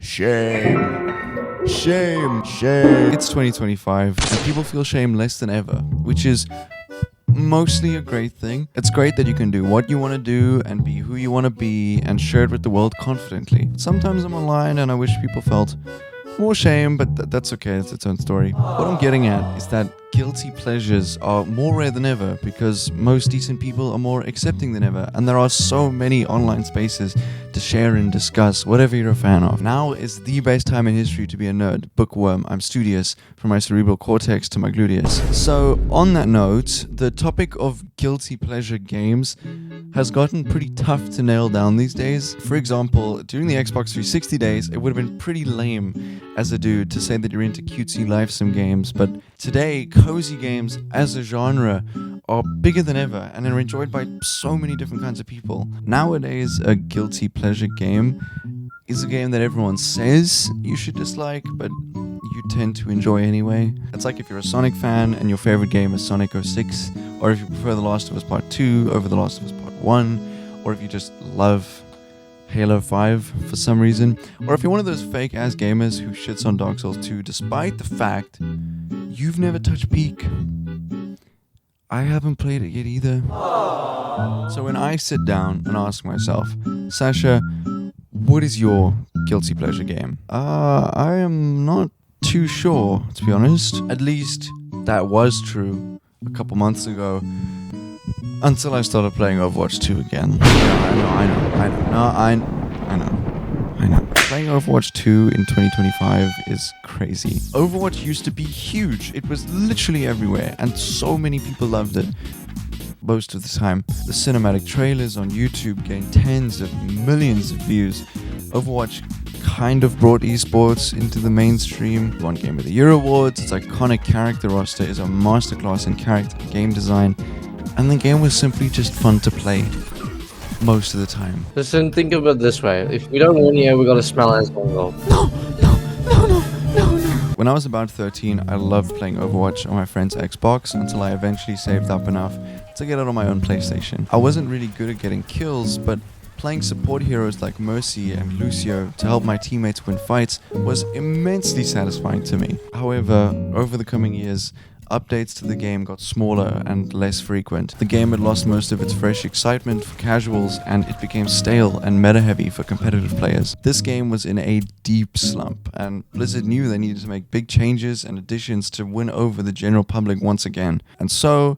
Shame. Shame. It's 2025 and people feel shame less than ever, which is mostly a great thing. It's great that you can do what you want to do and be who you want to be and share it with the world confidently. Sometimes I'm online and I wish people felt more shame, but that's okay, it's its own story. What I'm getting at is that guilty pleasures are more rare than ever because most decent people are more accepting than ever, and there are so many online spaces to share and discuss whatever you're a fan of. Now is the best time in history to be a nerd, bookworm. I'm studious, from my cerebral cortex to my gluteus. So on that note, the topic of guilty pleasure games has gotten pretty tough to nail down these days. For example, during the Xbox 360 days, it would have been pretty lame as a dude to say that you're into cutesy life-sim games, but today, cozy games as a genre are bigger than ever and are enjoyed by so many different kinds of people. Nowadays, a guilty pleasure game is a game that everyone says you should dislike, but you tend to enjoy anyway. It's like if you're a Sonic fan and your favorite game is Sonic 06, or if you prefer The Last of Us Part 2 over The Last of Us Part 1, or if you just love Halo 5 for some reason, or if you're one of those fake-ass gamers who shits on Dark Souls 2 despite the fact you've never touched Peak. I haven't played it yet either. So when I sit down and ask myself, Sasha, what is your guilty pleasure game? I am not too sure, to be honest. At least that was true a couple months ago. Until I started playing Overwatch 2 again. I know. Playing Overwatch 2 in 2025 is crazy. Overwatch used to be huge. It was literally everywhere, and so many people loved it most of the time. The cinematic trailers on YouTube gained tens of millions of views. Overwatch kind of brought esports into the mainstream. Won Game of the Year awards. Its iconic character roster is a masterclass in character game design. And the game was simply just fun to play most of the time. Listen, think of it this way. If we don't win here, we gotta smell as well. No. When I was about 13, I loved playing Overwatch on my friend's Xbox until I eventually saved up enough to get it on my own PlayStation. I wasn't really good at getting kills, but playing support heroes like Mercy and Lucio to help my teammates win fights was immensely satisfying to me. However, over the coming years, updates to the game got smaller and less frequent. The game had lost most of its fresh excitement for casuals, and it became stale and meta-heavy for competitive players. This game was in a deep slump, and Blizzard knew they needed to make big changes and additions to win over the general public once again. And so,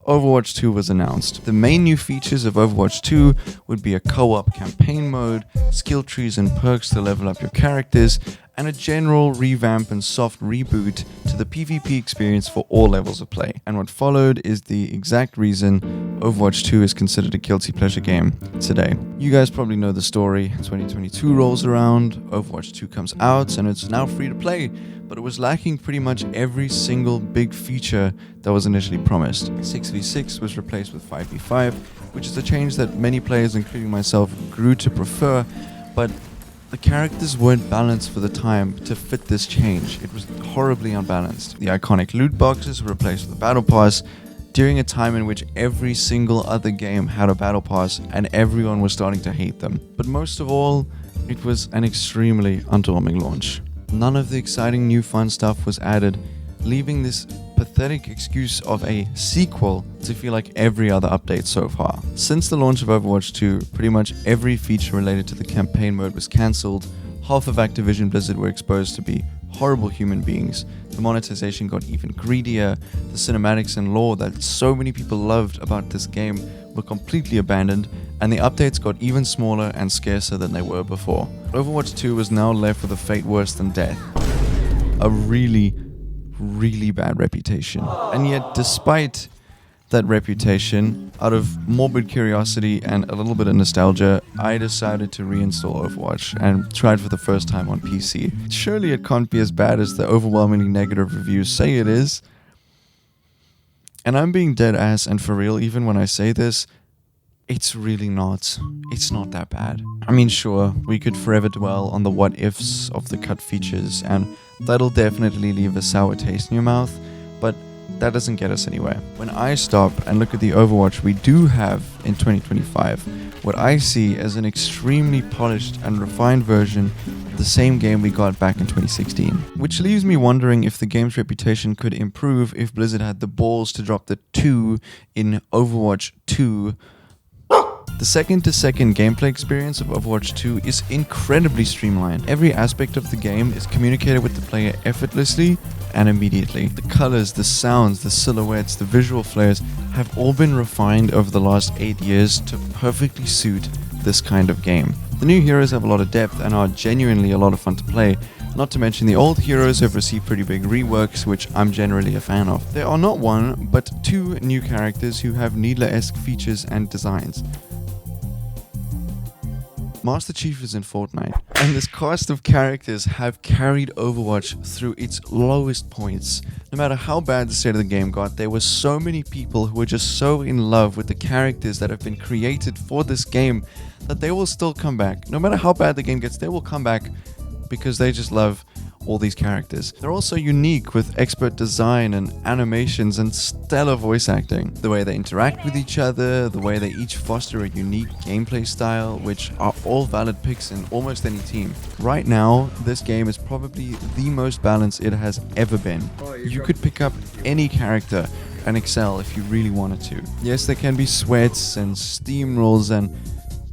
Overwatch 2 was announced. The main new features of Overwatch 2 would be a co-op campaign mode, skill trees and perks to level up your characters, and a general revamp and soft reboot to the PvP experience for all levels of play. And what followed is the exact reason Overwatch 2 is considered a guilty pleasure game today. You guys probably know the story. 2022 rolls around, Overwatch 2 comes out, and it's now free to play, but it was lacking pretty much every single big feature that was initially promised. 6v6 was replaced with 5v5, which is a change that many players, including myself, grew to prefer, but the characters weren't balanced for the time to fit this change. It was horribly unbalanced. The iconic loot boxes were replaced with a battle pass during a time in which every single other game had a battle pass and everyone was starting to hate them. But most of all, it was an extremely underwhelming launch. None of the exciting new fun stuff was added, leaving this pathetic excuse of a sequel to feel like every other update so far. Since the launch of Overwatch 2, pretty much every feature related to the campaign mode was cancelled. Half of Activision Blizzard were exposed to be horrible human beings. The monetization got even greedier. The cinematics and lore that so many people loved about this game were completely abandoned, and the updates got even smaller and scarcer than they were before. Overwatch 2 was now left with a fate worse than death. A really bad reputation. And yet, despite that reputation, out of morbid curiosity and a little bit of nostalgia, I decided to reinstall Overwatch and try it for the first time on PC. Surely it can't be as bad as the overwhelmingly negative reviews say it is. And I'm being dead ass and for real even when I say this, it's really not. It's not that bad. I mean, sure, we could forever dwell on the what-ifs of the cut features, and that'll definitely leave a sour taste in your mouth, but that doesn't get us anywhere. When I stop and look at the Overwatch we do have in 2025, what I see is an extremely polished and refined version the same game we got back in 2016. Which leaves me wondering if the game's reputation could improve if Blizzard had the balls to drop the 2 in Overwatch 2. The second-to-second gameplay experience of Overwatch 2 is incredibly streamlined. Every aspect of the game is communicated with the player effortlessly and immediately. The colors, the sounds, the silhouettes, the visual flares have all been refined over the last 8 years to perfectly suit this kind of game. The new heroes have a lot of depth and are genuinely a lot of fun to play. Not to mention the old heroes have received pretty big reworks, which I'm generally a fan of. There are not one, but 2 new characters who have Needler-esque features and designs. Masterchief is in Fortnite, and this cast of characters have carried Overwatch through its lowest points. No matter how bad the state of the game got, there were so many people who were just so in love with the characters that have been created for this game that they will still come back. No matter how bad the game gets, they will come back because they just love all these characters. They're also unique with expert design and animations and stellar voice acting. The way they interact with each other, the way they each foster a unique gameplay style, which are all valid picks in almost any team. Right now, this game is probably the most balanced it has ever been. You could pick up any character and excel if you really wanted to. Yes, there can be sweats and steamrolls and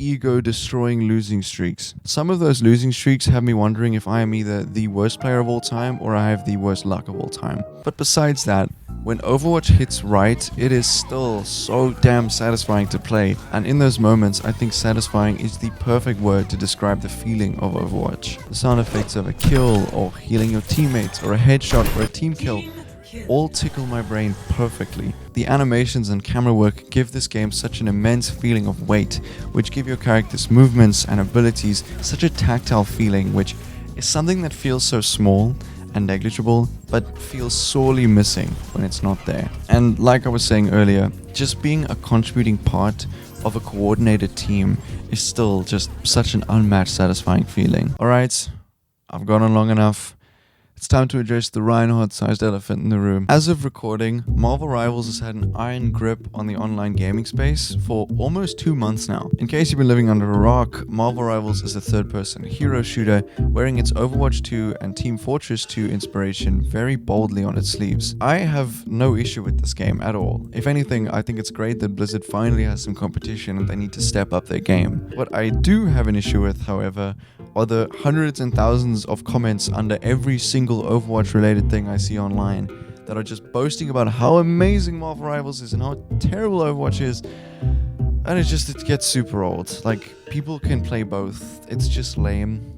ego-destroying losing streaks. Some of those losing streaks have me wondering if I am either the worst player of all time or I have the worst luck of all time. But besides that, when Overwatch hits right, it is still so damn satisfying to play. And in those moments, I think satisfying is the perfect word to describe the feeling of Overwatch. The sound effects of a kill, or healing your teammates, or a headshot, or a team kill all tickle my brain perfectly. The animations and camera work give this game such an immense feeling of weight, which give your character's movements and abilities such a tactile feeling, which is something that feels so small and negligible, but feels sorely missing when it's not there. And like I was saying earlier, just being a contributing part of a coordinated team is still just such an unmatched satisfying feeling. Alright, I've gone on long enough. It's time to address the Reinhardt-sized elephant in the room. As of recording, Marvel Rivals has had an iron grip on the online gaming space for almost 2 months now. In case you've been living under a rock, Marvel Rivals is a third-person hero shooter wearing its Overwatch 2 and Team Fortress 2 inspiration very boldly on its sleeves. I have no issue with this game at all. If anything, I think it's great that Blizzard finally has some competition and they need to step up their game. What I do have an issue with, however, are the hundreds and thousands of comments under every single Overwatch related thing I see online that are just boasting about how amazing Marvel Rivals is and how terrible Overwatch is, and it gets super old. Like, people can play both. It's just lame.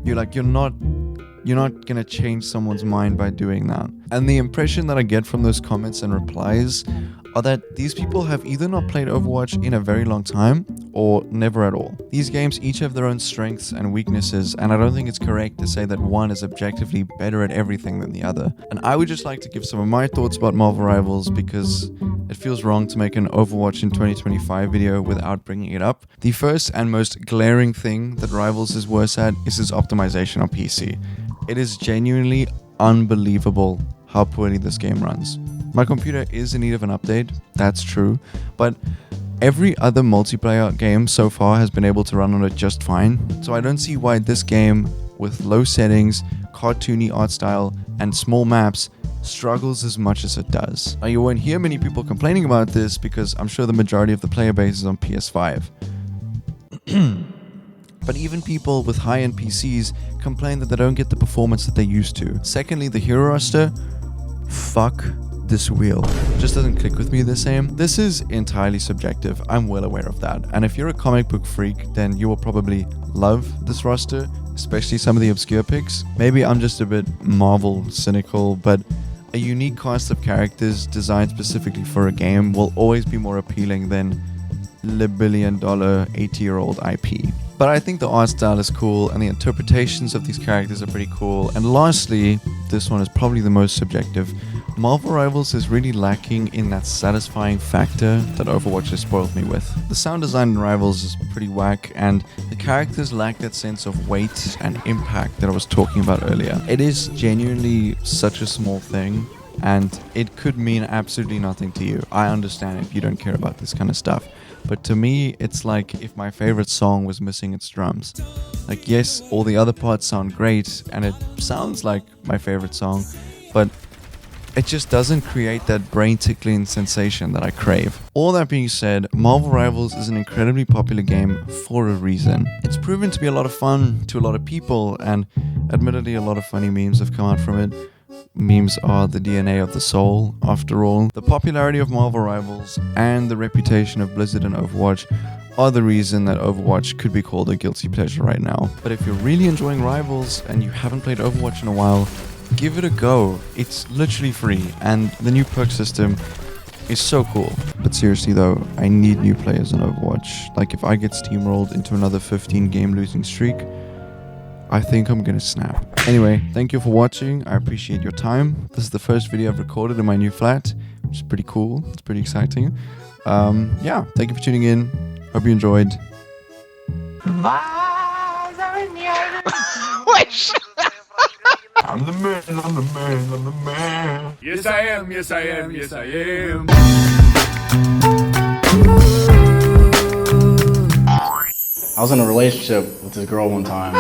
You're not gonna change someone's mind by doing that. And the impression that I get from those comments and replies are that these people have either not played Overwatch in a very long time or never at all. These games each have their own strengths and weaknesses, and I don't think it's correct to say that one is objectively better at everything than the other. And I would just like to give some of my thoughts about Marvel Rivals because it feels wrong to make an Overwatch in 2025 video without bringing it up. The first and most glaring thing that Rivals is worse at is its optimization on PC. It is genuinely unbelievable how poorly this game runs. My computer is in need of an update, that's true, but every other multiplayer game so far has been able to run on it just fine, so I don't see why this game, with low settings, cartoony art style, and small maps, struggles as much as it does. Now, you won't hear many people complaining about this because I'm sure the majority of the player base is on PS5. But even people with high-end PCs complain that they don't get the performance that they used to. Secondly, the hero roster, fuck this wheel. It just doesn't click with me the same. This is entirely subjective, I'm well aware of that. And if you're a comic book freak, then you will probably love this roster, especially some of the obscure picks. Maybe I'm just a bit Marvel cynical, but a unique cast of characters designed specifically for a game will always be more appealing than the billion-dollar 80-year-old IP. But I think the art style is cool and the interpretations of these characters are pretty cool. And lastly, this one is probably the most subjective. Marvel Rivals is really lacking in that satisfying factor that Overwatch has spoiled me with. The sound design in Rivals is pretty whack, and the characters lack that sense of weight and impact that I was talking about earlier. It is genuinely such a small thing, and it could mean absolutely nothing to you. I understand if you don't care about this kind of stuff. but to me, it's like if my favorite song was missing its drums. Like, yes, all the other parts sound great, and it sounds like my favorite song, but it just doesn't create that brain-tickling sensation that I crave. All that being said, Marvel Rivals is an incredibly popular game for a reason. It's proven to be a lot of fun to a lot of people, and admittedly a lot of funny memes have come out from it. Memes are the DNA of the soul, after all. The popularity of Marvel Rivals and the reputation of Blizzard and Overwatch are the reason that Overwatch could be called a guilty pleasure right now. But if you're really enjoying Rivals and you haven't played Overwatch in a while, give it a go. It's literally free, and the new perk system is so cool. But seriously though, I need new players on Overwatch. Like, if I get steamrolled into another 15 game losing streak, I think I'm gonna snap. Anyway, thank you for watching. I appreciate your time. This is the first video I've recorded in my new flat, which is pretty cool. It's pretty exciting. Yeah, thank you for tuning in. Hope you enjoyed. I'm the man, I'm the man, I'm the man. Yes, I am, yes, I am, yes, I am. I was in a relationship with this girl one time.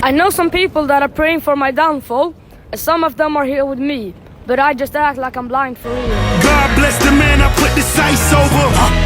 I know some people that are praying for my downfall, and some of them are here with me, but I just act like I'm blind for real. God bless the man I put the sights over.